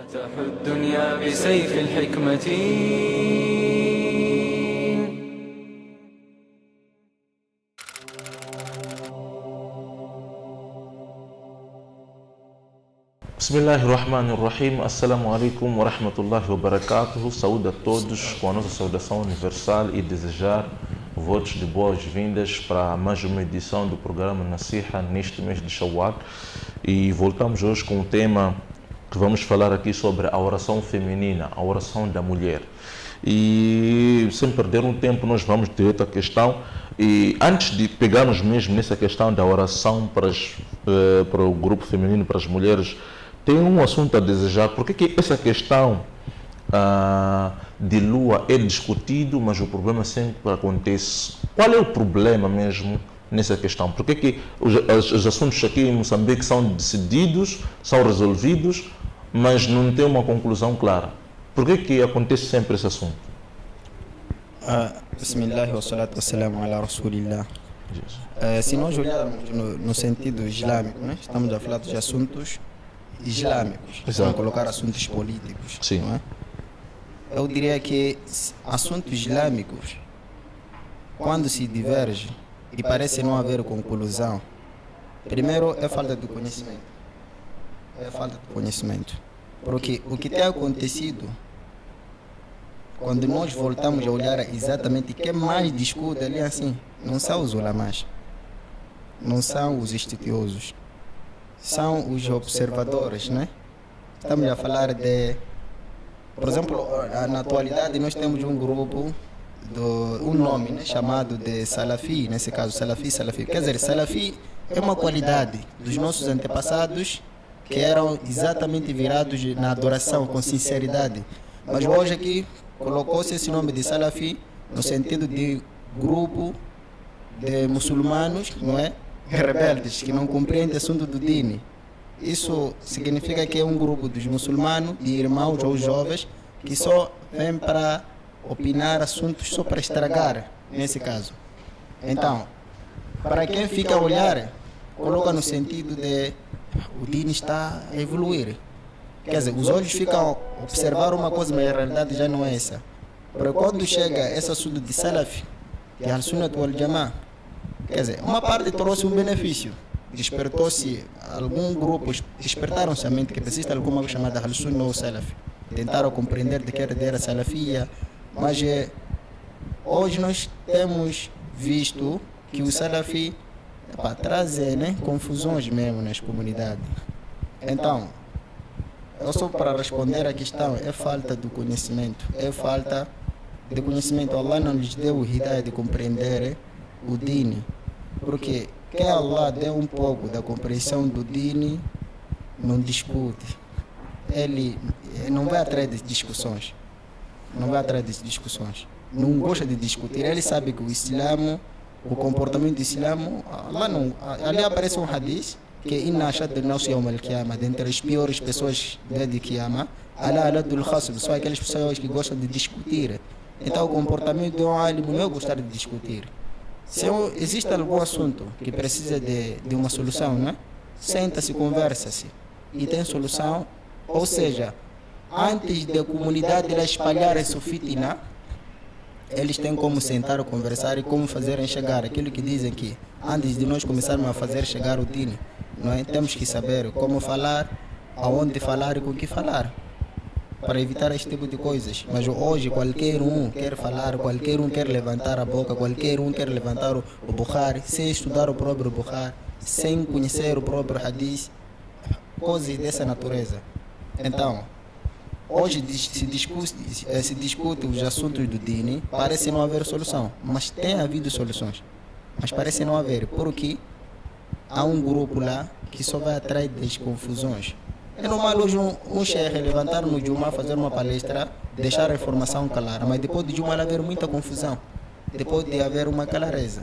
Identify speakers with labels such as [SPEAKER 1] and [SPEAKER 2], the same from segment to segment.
[SPEAKER 1] تفتح الدنيا بسيف الحكمة.
[SPEAKER 2] Bismillahirrahmanirrahim. Assalamu alaikum wa rahmatullahi wa barakatuh. Saúde a todos com a nossa saudação universal e desejar votos de boas-vindas para mais uma edição do programa Nasiha neste mês de Shawwal. E voltamos hoje com um tema que vamos falar aqui sobre a oração feminina, a oração da mulher. E sem perder um tempo, nós vamos direto à questão. E antes de pegarmos mesmo nessa questão da oração para o grupo feminino, para as mulheres, tem um assunto a desejar. Por que essa questão de lua é discutido, mas o problema sempre acontece? Qual é o problema mesmo nessa questão? Por que os assuntos aqui em Moçambique são decididos, são resolvidos, mas não tem uma conclusão clara? Por que acontece sempre esse assunto?
[SPEAKER 3] Bismillah wa salatu wa salamu ala rasulillah. Se nós olharmos no sentido islâmico, né? Estamos a falar de assuntos islâmicos, vamos colocar assuntos políticos.
[SPEAKER 2] Sim.
[SPEAKER 3] Não é? Eu diria que assuntos islâmicos, quando se diverge e parece não haver conclusão, primeiro é falta de conhecimento. Porque o que tem acontecido, quando nós voltamos a olhar exatamente quem mais discute ali assim, não são os ulamás, não são os estudiosos, são os observadores, né? Estamos a falar de, por exemplo, na atualidade nós temos um grupo, um nome, né, chamado de Salafi, nesse caso Salafi. Quer dizer, Salafi é uma qualidade dos nossos antepassados que eram exatamente virados na adoração com sinceridade. Mas hoje aqui colocou-se esse nome de Salafi no sentido de grupo de muçulmanos, não é? Rebeldes, que não compreendem o assunto do dini. Isso significa que é um grupo dos muçulmanos, de irmãos ou jovens, que só vêm para opinar assuntos só para estragar, nesse caso. Então, para quem fica a olhar, coloca no sentido de o dini está a evoluir. Quer dizer, os olhos ficam a observar uma coisa, mas a realidade já não é essa. Porque quando chega esse assunto de Salaf, de Al-Sunnah wal Jama'ah, quer dizer, uma parte trouxe um benefício. Despertou-se, alguns grupos despertaram-se a mente que existe alguma coisa chamada Al-Sunnah ou Salaf. Tentaram compreender de que era Salafia, mas hoje nós temos visto que o Salafi traz confusões mesmo nas comunidades. Então, eu só para responder à questão, é falta de conhecimento. Allah não lhes deu o hidayah de compreender o dini. Porque quem Allah deu um pouco da compreensão do dini, não discute. Ele não vai atrás de discussões. Não gosta de discutir. Ele sabe que o Islã, o comportamento do Islã, ali aparece um hadith que inna ashad al-nas yawm al-qiyamah, dentre as piores pessoas de Qiyamah, ala aladul khasb, são aquelas pessoas que gostam de discutir. Então o comportamento de um alim não é gostar de discutir. Se existe algum assunto que precisa de uma solução, né? Senta-se, conversa-se e tem solução. Ou seja, antes da comunidade espalhar essa fitina, eles têm como sentar, conversar e como fazerem chegar aquilo que dizem que antes de nós começarmos a fazer chegar o dini, não é? Temos que saber como falar, aonde falar e com que falar, para evitar este tipo de coisas. Mas hoje qualquer um quer falar, qualquer um quer levantar a boca, qualquer um quer levantar o Bukhari, sem estudar o próprio Bukhari, sem conhecer o próprio Hadith, coisas dessa natureza. Então, hoje se discute os assuntos do dini, parece não haver solução, mas tem havido soluções. Mas parece não haver, porque há um grupo lá que só vai atrás das confusões. É normal hoje um chefe levantar no Juma, fazer uma palestra, deixar a informação clara, mas depois de Juma haver muita confusão, depois de haver uma clareza.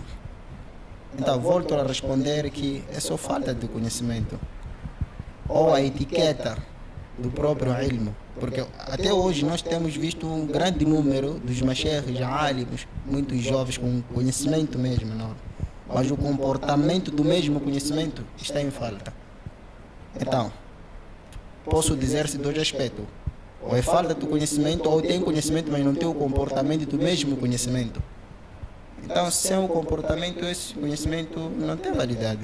[SPEAKER 3] Então volto a responder que é só falta de conhecimento, ou a etiqueta do próprio ilmo, porque até hoje nós temos visto um grande número dos mashayikh, alimos, muitos jovens com conhecimento mesmo, não? Mas o comportamento do mesmo conhecimento está em falta. Então, posso dizer-se dois aspectos. Ou é falta de conhecimento, ou tem conhecimento, mas não tem o comportamento do mesmo conhecimento. Então, sem o comportamento, esse conhecimento não tem validade.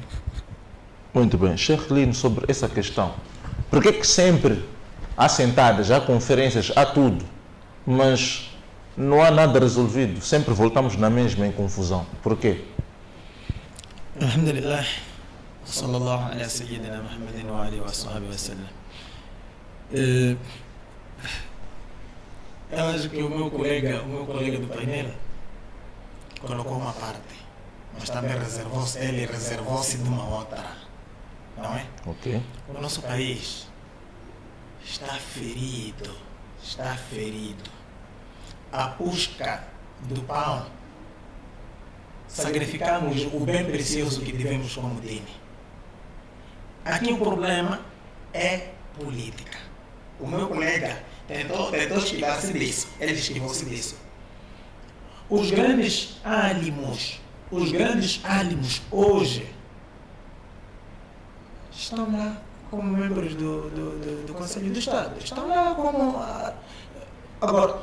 [SPEAKER 2] Muito bem. Sheikh Lino, sobre essa questão, por que sempre há sentadas, há conferências, há tudo, mas não há nada resolvido? Sempre voltamos na mesma em confusão. Por quê?
[SPEAKER 4] Alhamdulillah. Sallallahu ala sayyidina Muhammadin wa alihi wa sahbihi wa sallam. Eu acho que o meu colega do painel colocou uma parte, mas também ele reservou-se de uma outra, não é?
[SPEAKER 2] Ok.
[SPEAKER 4] O nosso país está ferido. A busca do pão, sacrificamos o bem precioso que tivemos como dine. Aqui o problema é política. O meu colega tentou esquivar-se disso. Ele esquivou-se disso. Os grandes ânimos hoje estão lá como membros do Conselho do Estado. Estão lá como... Agora,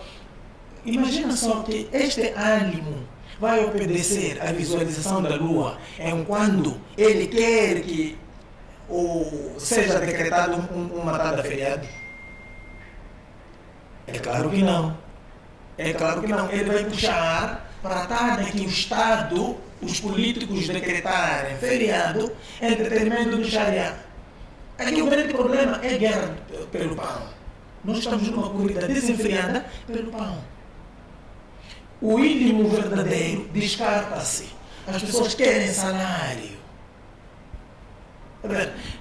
[SPEAKER 4] imagina só que este ânimo vai obedecer à visualização da Lua enquanto ele quer que seja decretado uma data feriado. É claro que não. Ele vai puxar para a data que o Estado, os políticos decretarem feriado em detrimento do Sharia. Aqui o grande problema é guerra pelo pão. Nós estamos numa corrida desenfreada pelo pão. O íntimo verdadeiro descarta-se. As pessoas querem salário.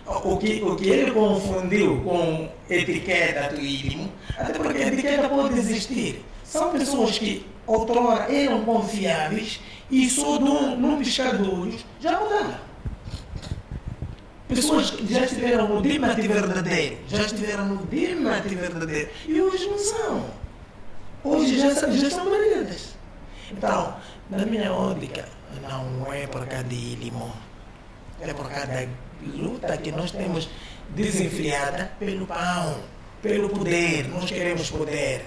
[SPEAKER 4] O que ele confundiu com etiqueta do íntimo, até porque a etiqueta pode existir. São pessoas que outrora eram confiáveis e só num piscar de olhos já mudaram. Pessoas que já estiveram no dímate verdadeiro, e hoje não são. Hoje já são variadas. Então, na minha ótica, não é por causa de limão, é por causa da luta que nós temos desenfreada pelo pão, pelo poder. Nós queremos poder.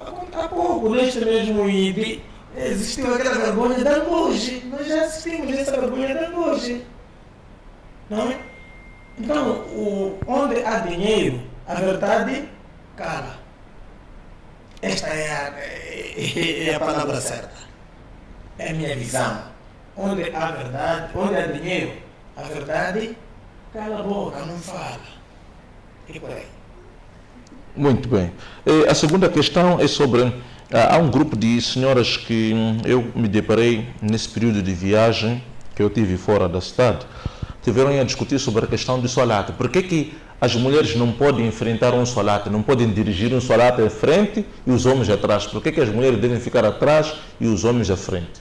[SPEAKER 4] Há pouco, neste mesmo ID, existiu aquela vergonha da hoje. Nós já assistimos essa vergonha da hoje. Não é? Então, onde há dinheiro, a verdade cala. Esta é a palavra certa. É a minha visão. Onde há verdade, onde há dinheiro, a verdade cala a boca, não fala. E por aí.
[SPEAKER 2] Muito bem. A segunda questão é sobre... há um grupo de senhoras que eu me deparei nesse período de viagem que eu tive fora da cidade. Tiveram a discutir sobre a questão do solate. Por que as mulheres não podem enfrentar um solate, não podem dirigir um solate à frente e os homens atrás? Por que as mulheres devem ficar atrás e os homens à frente?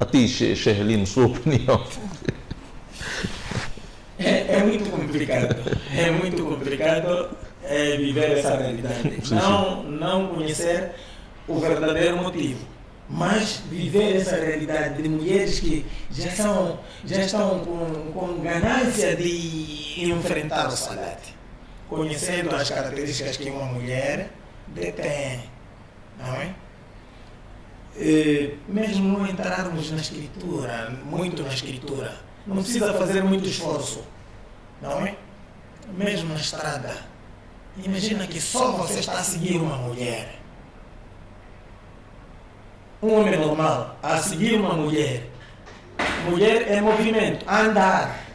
[SPEAKER 2] A ti, Sheikh Lino, sua opinião?
[SPEAKER 4] É muito complicado viver essa realidade. Não conhecer o verdadeiro motivo, mas viver essa realidade de mulheres que já estão com ganância de enfrentar o salate, conhecendo as características que uma mulher detém, não é? Mesmo não entrarmos muito na escritura, não precisa fazer muito esforço, não é? Mesmo na estrada, imagina que só você está a seguir uma mulher. Um homem normal a seguir uma mulher. Mulher é movimento, a andar,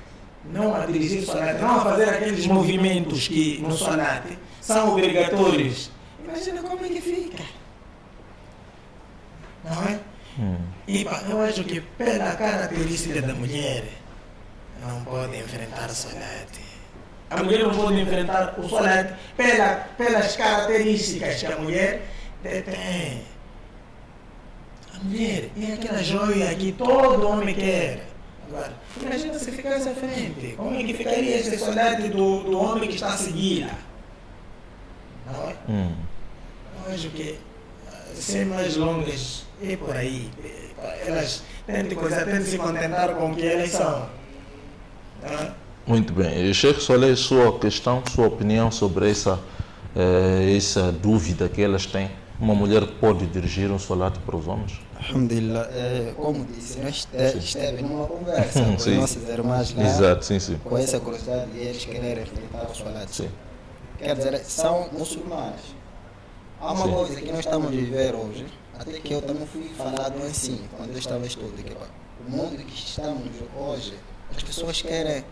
[SPEAKER 4] não a dirigir solate, não a fazer aqueles movimentos que no solate são obrigatórios. Imagina como é que fica. Não é? E eu acho que pela característica da mulher não pode enfrentar o solate. A mulher não pode enfrentar o solate pelas características que a mulher detém. A mulher é aquela joia que todo homem quer. Agora, imagina se ficasse à frente. Como é que ficaria esse soldado do homem que está a segui-la? Não é? Eu acho que, sem mais longas, é por aí. Elas tentam se contentar com o que elas são. Não é?
[SPEAKER 2] Muito bem. Sheikh Solé, sua questão, sua opinião sobre essa dúvida que elas têm. Uma mulher pode dirigir um solat para os homens?
[SPEAKER 3] Alhamdulillah, como disse, nós esteve numa conversa com
[SPEAKER 2] Sim.
[SPEAKER 3] nossas irmãs lá,
[SPEAKER 2] Exato, sim.
[SPEAKER 3] com essa curiosidade de eles quererem respeitar o solat.
[SPEAKER 2] Sim.
[SPEAKER 3] Quer dizer, são muçulmanos. Há uma
[SPEAKER 2] Sim.
[SPEAKER 3] coisa que nós estamos a viver hoje, até que eu também fui falado assim, quando eu estava estudando, que o mundo que estamos hoje, as pessoas querem,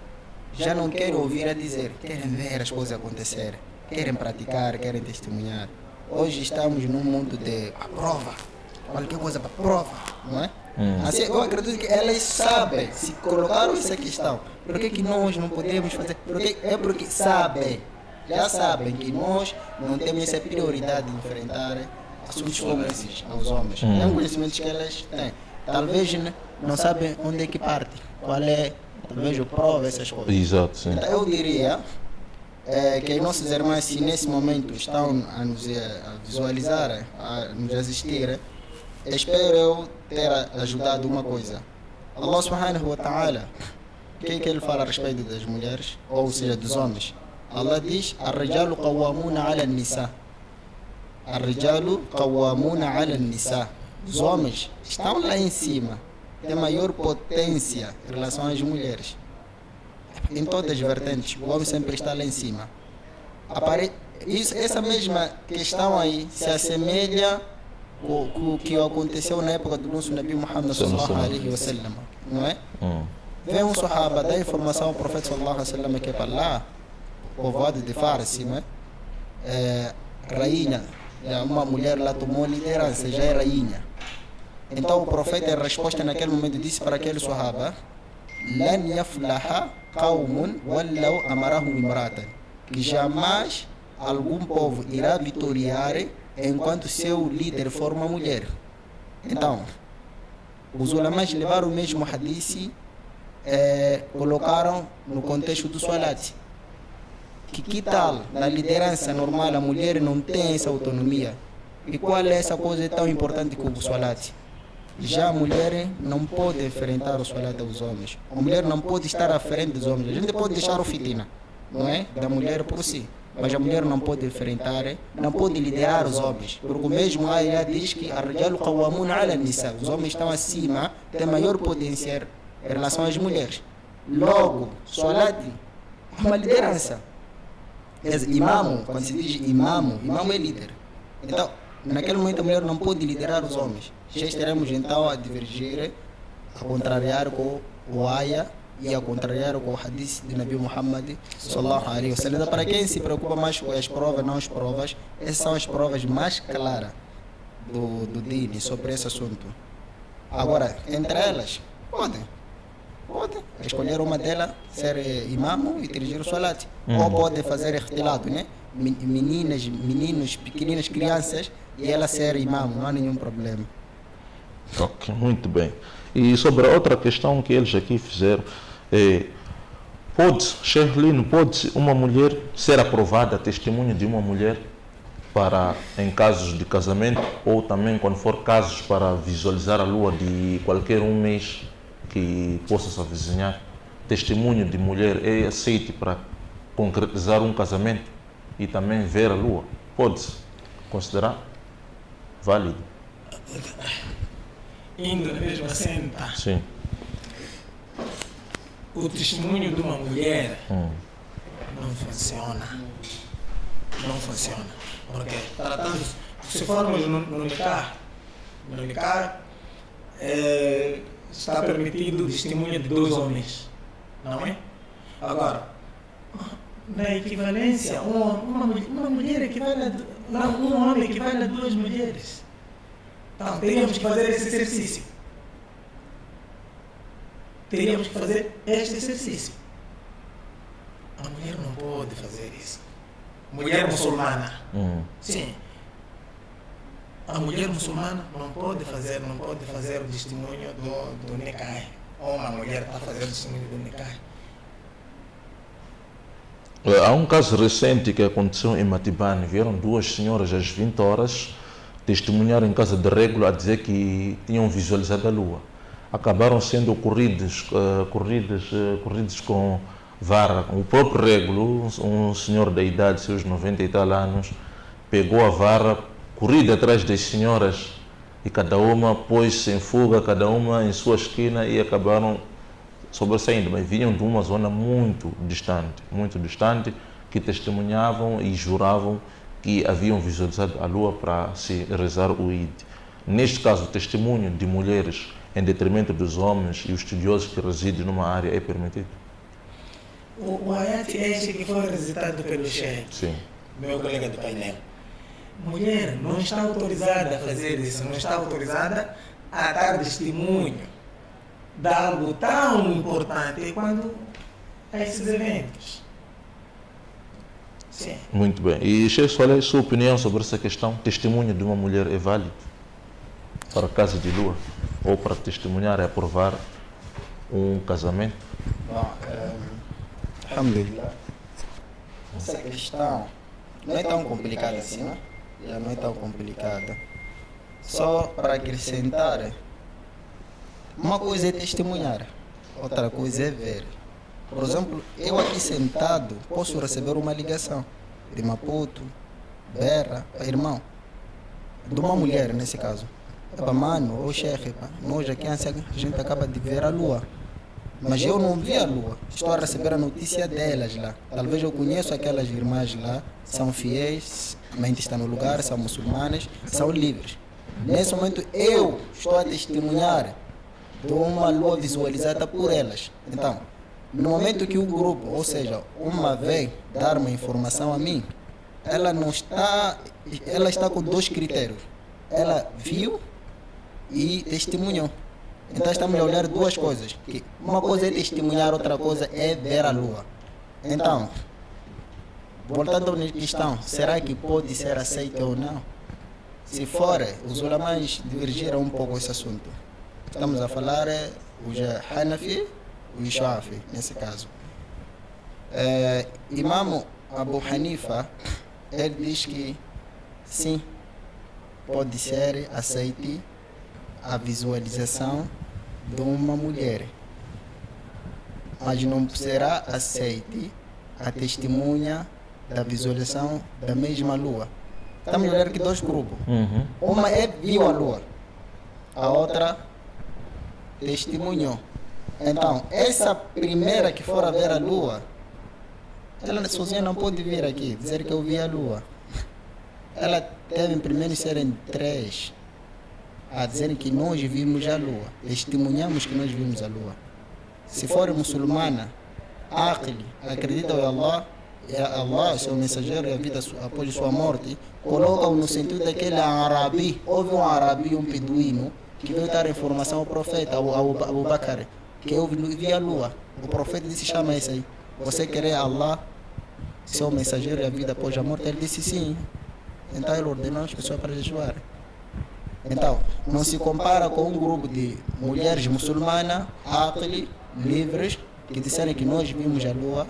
[SPEAKER 3] já não querem ouvir a dizer, querem ver as coisas acontecerem, querem praticar, querem testemunhar. Hoje estamos num mundo de a prova, qualquer coisa para prova, não é? Assim, eu acredito que elas sabem, se colocaram essa questão, por que nós não podemos fazer? Porque sabem, já sabem que nós não temos essa prioridade de enfrentar assuntos como esses aos homens. É um conhecimento que elas têm. Talvez não sabem onde é que parte, qual é, talvez o prova, essas coisas.
[SPEAKER 2] Exato, sim.
[SPEAKER 3] Então, eu diria que nossas irmãs, se nesse momento estão a nos visualizar, a nos assistir, espero eu ter ajudado uma coisa. Allah subhanahu wa ta'ala, o que ele fala a respeito das mulheres, ou seja, dos homens? Allah diz, الرجال قوامون على النساء. الرجال قوامون على النساء. Os homens estão lá em cima, têm maior potência em relação às mulheres. Em todas as vertentes, o homem sempre está lá em cima. Essa mesma questão aí se assemelha com o que aconteceu na época do nosso Nabi Muhammad sallallahu alaihi wa sallam, não é? Vem um sahaba, dá informação ao profeta sallallahu alaihi wa sallam que é para lá, povoado de Fars, não é? Rainha, uma mulher lá tomou liderança, já é rainha. Então o profeta, a resposta naquele momento, disse para aquele sahaba, لن يفلح قوم ولو أمرهم امرأة, que jamais algum povo irá vitoriar enquanto seu líder for uma mulher. Então, os ulamás levaram o mesmo hadith, colocaram no contexto do salat. Que tal, na liderança normal, a mulher não tem essa autonomia? E qual é essa coisa tão importante como o salat? Já a mulher não pode enfrentar o salat dos homens. A mulher não pode estar à frente dos homens. A gente pode deixar o fitina, não é? Da mulher por si. Mas a mulher não pode enfrentar, não pode liderar os homens. Porque o mesmo ayah diz que os homens estão acima, têm maior potência em relação às mulheres. Logo, salat é uma liderança. Imamo, quando se diz imamo é líder. Então, naquele momento a mulher não pode liderar os homens. Já estaremos então a divergir, a contrariar com o ayah e a contrariar com o hadith de Nabi Muhammad sallallahu alaihi wa sallam. Para quem se preocupa mais com as provas, não as provas, essas são as provas mais claras do dini sobre esse assunto. Agora, entre elas, pode escolher uma delas ser imamo e dirigir o salat. Ou pode fazer ikhtilat, né? Meninos, pequeninas crianças, e ela ser imamo, não há nenhum problema.
[SPEAKER 2] Ok, muito bem. E sobre a outra questão que eles aqui fizeram, pode uma mulher ser aprovada, testemunho de uma mulher para em casos de casamento, ou também quando for casos para visualizar a lua de qualquer um mês que possa se avizinhar, testemunho de mulher é aceito para concretizar um casamento e também ver a lua? Pode-se considerar válido?
[SPEAKER 4] Indo na mesma senta,
[SPEAKER 2] Sim.
[SPEAKER 4] o testemunho de uma mulher não funciona. Não funciona. Porque tratando, se formos no nikah, está permitido o testemunho de 2 homens, não é? Agora, na equivalência, uma mulher equivale a um homem equivale a 2 mulheres. Então, teríamos que fazer esse exercício. Teríamos que fazer este exercício. A mulher não pode fazer isso. Mulher muçulmana. Sim. A mulher muçulmana não pode fazer o testemunho do nikah. Ou uma mulher está a fazer o testemunho do nikah.
[SPEAKER 2] Há um caso recente que aconteceu em Matibane. Vieram 2 senhoras às 20 horas testemunhar em casa de Régula a dizer que tinham visualizado a lua. Acabaram sendo corridos com vara. O próprio Régulo, um senhor da idade, seus 90 e tal anos, pegou a vara, corrida atrás das senhoras e cada uma pôs-se em fuga, cada uma em sua esquina e acabaram sobressaindo, mas vinham de uma zona muito distante, que testemunhavam e juravam que haviam visualizado a lua para se rezar o Eid. Neste caso, o testemunho de mulheres em detrimento dos homens e os estudiosos que residem numa área é permitido?
[SPEAKER 4] O ayat é esse que foi recitado pelo Sheikh,
[SPEAKER 2] Sim.
[SPEAKER 4] meu colega do painel. Mulher não está autorizada a fazer isso, não está autorizada a dar testemunho de algo tão importante quanto a esses eventos. Sim.
[SPEAKER 2] Muito bem. E, Sheikh Solé, sua opinião sobre essa questão? Testemunho de uma mulher é válido para a casa de lua ou para testemunhar e aprovar um casamento?
[SPEAKER 3] Bom, alhamdulillah. Essa questão não é tão complicada assim, não é? Já não é tão complicada. Só para acrescentar, uma coisa é testemunhar, outra coisa é ver. Por exemplo, eu aqui sentado posso receber uma ligação de Maputo, Berra, irmão, de uma mulher nesse caso. Epa, mano, ô chefe, nós aqui a gente acaba de ver a lua. Mas eu não vi a lua, estou a receber a notícia delas lá. Talvez eu conheço aquelas irmãs lá, são fiéis, mente está no lugar, são muçulmanas, são livres. Nesse momento eu estou a testemunhar de uma lua visualizada por elas. Então, no momento que o grupo, ou seja, uma vem dar uma informação a mim, ela está com dois critérios. Ela viu e testemunhou. Então estamos a olhar duas coisas. Que uma coisa é testemunhar, outra coisa é ver a lua. Então, voltando à questão, será que pode ser aceito ou não? Se for, os ulamãs divergiram um pouco esse assunto. Estamos a falar o Hanafi e o Shafi, nesse caso. Imam Abu Hanifa, ele diz que sim, pode ser aceite a visualização de uma mulher, mas não será aceite a testemunha da visualização da mesma lua. Estamos a olhar aqui dois grupos. Uma viu a lua, a outra testemunhou. Então, essa primeira que for a ver a lua, ela sozinha não pode vir aqui dizer que eu vi a lua. Ela deve primeiro ser em três a dizer que nós vimos a lua, testemunhamos que nós vimos a lua. Se for muçulmana, acredita em Allah, seu mensageiro e a vida após sua morte, coloca-o no sentido daquele arabi. Houve um arabi, um beduíno, que veio dar informação ao profeta, ao Abu Bakr, que eu vi a lua. O profeta disse, chama esse aí. Você quer Allah, seu mensageiro e a vida após a morte? Ele disse sim. Então ele ordenou as pessoas para jejuar. Então, não se compara com um grupo de mulheres muçulmanas, livres, que disseram que nós vimos a lua,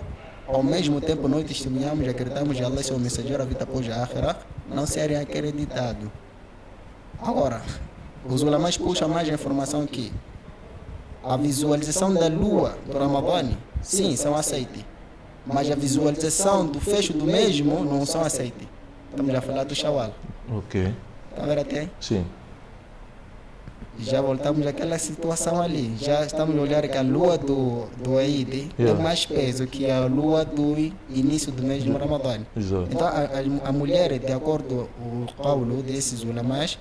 [SPEAKER 3] ao mesmo tempo nós testemunhamos e acreditamos que Allah é seu mensageiro, a vida após a Akhirah, não serem acreditados. Agora, os ulamãs puxam mais a informação que a visualização da lua do Ramadã, sim, são aceites, mas a visualização do fecho do mesmo não são aceites. Estamos a falar do Shawwal.
[SPEAKER 2] Ok.
[SPEAKER 3] Está a ver até?
[SPEAKER 2] Sim.
[SPEAKER 3] Já voltamos àquela situação ali. Já estamos a olhar que a lua do Eid tem mais peso que a lua do início do mês de Ramadã.
[SPEAKER 2] Exato.
[SPEAKER 3] Então a mulher, de acordo com o Paulo desses ulamás,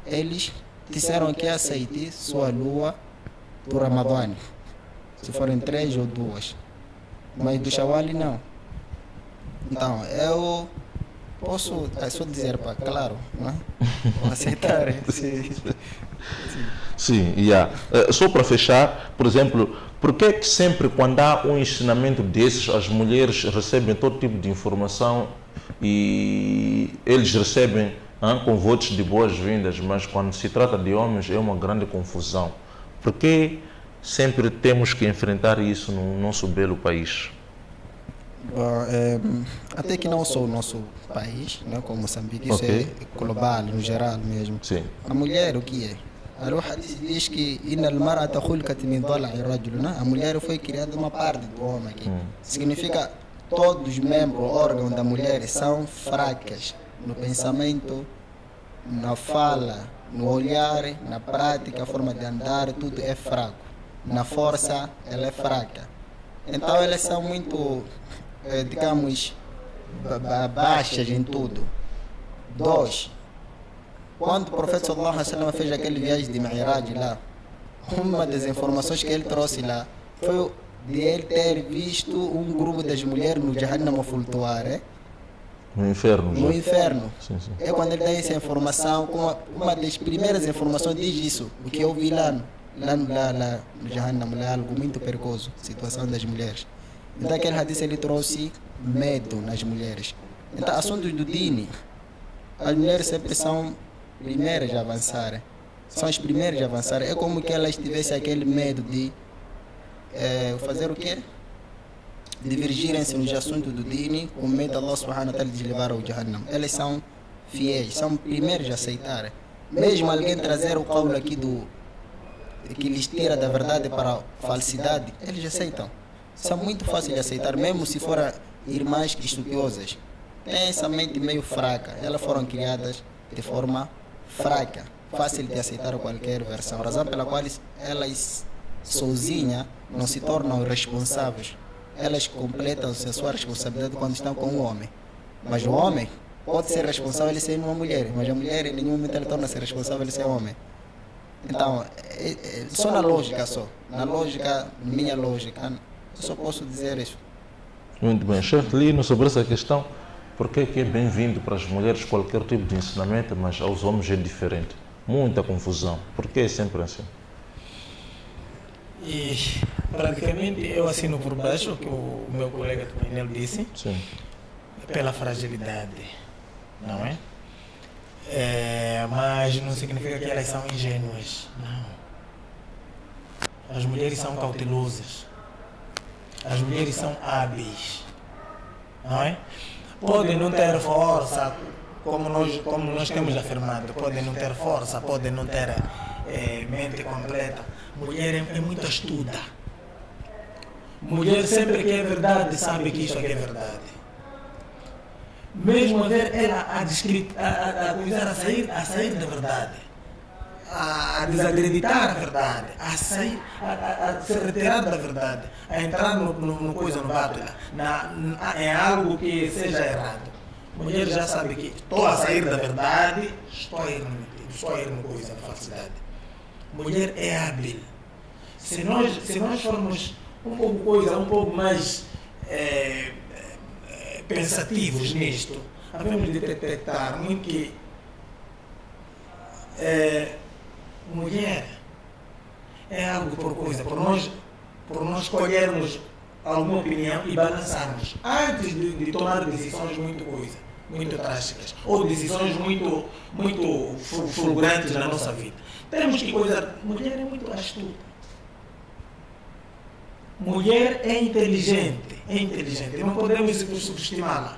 [SPEAKER 3] eles disseram que aceite sua lua do Ramadã, se forem 3 ou 2, mas do Shawwal não. Então eu posso só dizer, pá, claro, não é? Vou aceitar.
[SPEAKER 2] Sim, só para fechar, por exemplo, por que é que sempre quando há um ensinamento desses, as mulheres recebem todo tipo de informação e eles recebem com votos de boas-vindas, mas quando se trata de homens é uma grande confusão? Por que sempre temos que enfrentar isso no nosso belo país?
[SPEAKER 3] Bom, até que não só o nosso país, né, como Moçambique, isso é global, no geral mesmo.
[SPEAKER 2] Sim.
[SPEAKER 3] A mulher, o que é? Ali o hadith diz que inal mar'ata khuliqat min dala'i rajul, né? A mulher foi criada de uma parte do homem aqui. Significa todos os membros, órgãos da mulher são fracas no pensamento, na fala, no olhar, na prática, a forma de andar, tudo é fraco. Na força, ela é fraca. Então elas são muito, digamos, baixas em tudo. 2. Quando o profeta sallallahu alaihi wasallam fez aquele viagem de Mi'raj lá, uma das informações que ele trouxe lá foi de ele ter visto um grupo das mulheres no Jahannam a flutuar,
[SPEAKER 2] No inferno.
[SPEAKER 3] no
[SPEAKER 2] já.
[SPEAKER 3] inferno.
[SPEAKER 2] Sim, sim.
[SPEAKER 3] É quando ele dá essa informação, uma das primeiras informações diz isso, o que eu vi lá no Jahannam, lá algo muito perigoso, situação das mulheres. Então aquele hadith ele trouxe medo nas mulheres. Então assuntos do dini, as mulheres sempre são primeiras a avançar. São as primeiras a avançar. É como que elas tivessem aquele medo de fazer o quê? Divergirem-se nos assuntos do dini, com medo de Allah subhanahu wa ta'ala de levar ao Jahannam. Elas são fiéis, são primeiros a aceitar. Mesmo alguém trazer o caule aqui que lhes tira da verdade para a falsidade, eles aceitam. São muito fáceis de aceitar, mesmo se forem irmãs estudiosas. Têm essa mente meio fraca, elas foram criadas de forma fraca, fácil de aceitar qualquer versão, razão pela qual elas sozinhas não se tornam responsáveis. Elas completam a sua responsabilidade quando estão com um homem. Mas o homem pode ser responsável ele ser uma mulher, mas a mulher em nenhum momento ela torna-se responsável ele ser homem. Então, só na lógica só, na lógica, minha lógica, eu só posso dizer isso.
[SPEAKER 2] Muito bem. Chefe Lino, sobre essa questão, por que é bem-vindo para as mulheres qualquer tipo de ensinamento, mas aos homens é diferente? Muita confusão. Por que é sempre assim?
[SPEAKER 4] E praticamente eu assino por baixo o que o meu colega do painel disse,
[SPEAKER 2] Sim.
[SPEAKER 4] pela fragilidade, não é? Mas não significa que elas são ingênuas, não. As mulheres são cautelosas, as mulheres são hábeis, não é? Podem não ter força, como nós temos afirmado, podem não ter força, podem não ter mente completa. Mulher é muito astuta. Mulher sempre que é verdade sabe que isso aqui é verdade. Mesmo a ver ela a sair da verdade, a desacreditar a verdade, a se retirar da verdade, a entrar no coisa no bátula, em algo que seja errado. Mulher já sabe que estou a sair da verdade, estou a ir no coisa, na falsidade. Mulher é hábil. Se nós formos um pouco mais pensativos nisto, havemos de detectar muito que mulher é algo por coisa, por nós escolhermos alguma opinião e balançarmos antes de tomar decisões muito drásticas ou decisões muito fulgurantes na nossa vida. Temos que coisar. Mulher é muito astuta. Mulher é inteligente, não podemos subestimá-la.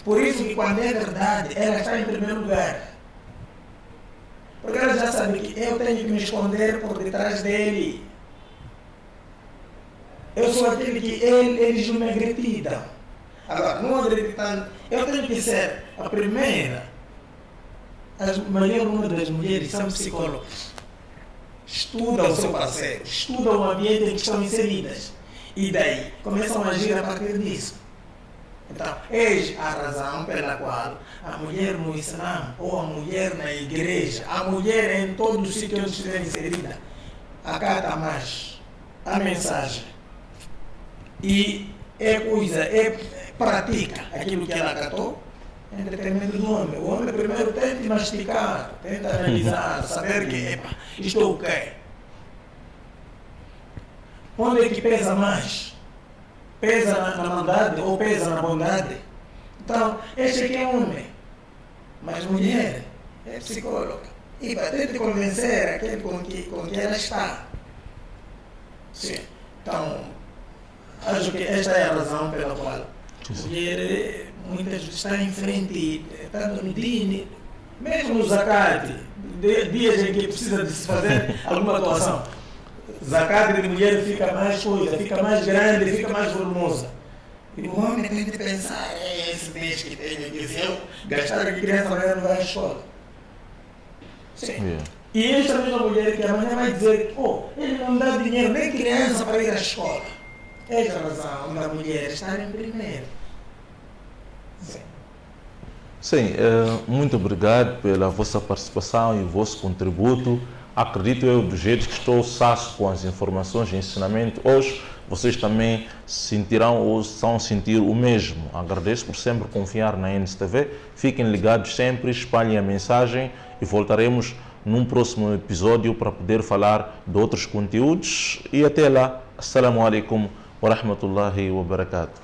[SPEAKER 4] Por isso que quando é verdade, ela está em primeiro lugar. Porque ela já sabe que eu tenho que me esconder por detrás dele. Eu sou aquele que eles não me acreditam. Agora, não acreditando, eu tenho que ser a primeira. A maior número das mulheres são psicólogas. Estudam o seu parceiro, estudam o ambiente em que estão inseridas. E daí começam a agir a partir disso. Então, eis a razão pela qual a mulher no Islã, ou a mulher na igreja, a mulher em todo o sítio onde estiver inserida, acata mais a mensagem e pratica aquilo que ela acatou em detrimento do homem. O homem primeiro tenta masticar, tenta analisar, saber que isto é o quê? Onde é que pesa mais? Pesa na maldade ou pesa na bondade? Então, este aqui é homem, mas mulher é psicóloga. E vai ter de convencer aquele com que ela está. Sim. Então, acho que esta é a razão pela qual a mulher muitas vezes está em frente, tanto no dini, Mesmo no zakat, dias em que precisa de se fazer alguma doação, zakat de mulher fica mais coisa, fica mais grande, fica mais volumosa. E o homem tem de pensar, esse mês que tenho aqui, se eu gastar aqui, criança amanhã não vai à escola. Sim.
[SPEAKER 2] Yeah.
[SPEAKER 4] E esta mesma mulher que amanhã vai dizer, ele não dá dinheiro nem criança para ir à escola. Esta razão da mulher estar em primeiro. Sim.
[SPEAKER 2] Sim, muito obrigado pela vossa participação e o vosso contributo. Acredito eu, do jeito que estou saço com as informações e ensinamento, hoje vocês também sentirão ou estão a sentir o mesmo. Agradeço por sempre confiar na NSTV. Fiquem ligados sempre, espalhem a mensagem e voltaremos num próximo episódio para poder falar de outros conteúdos. E até lá, assalamu alaikum wa rahmatullahi wa barakatuh.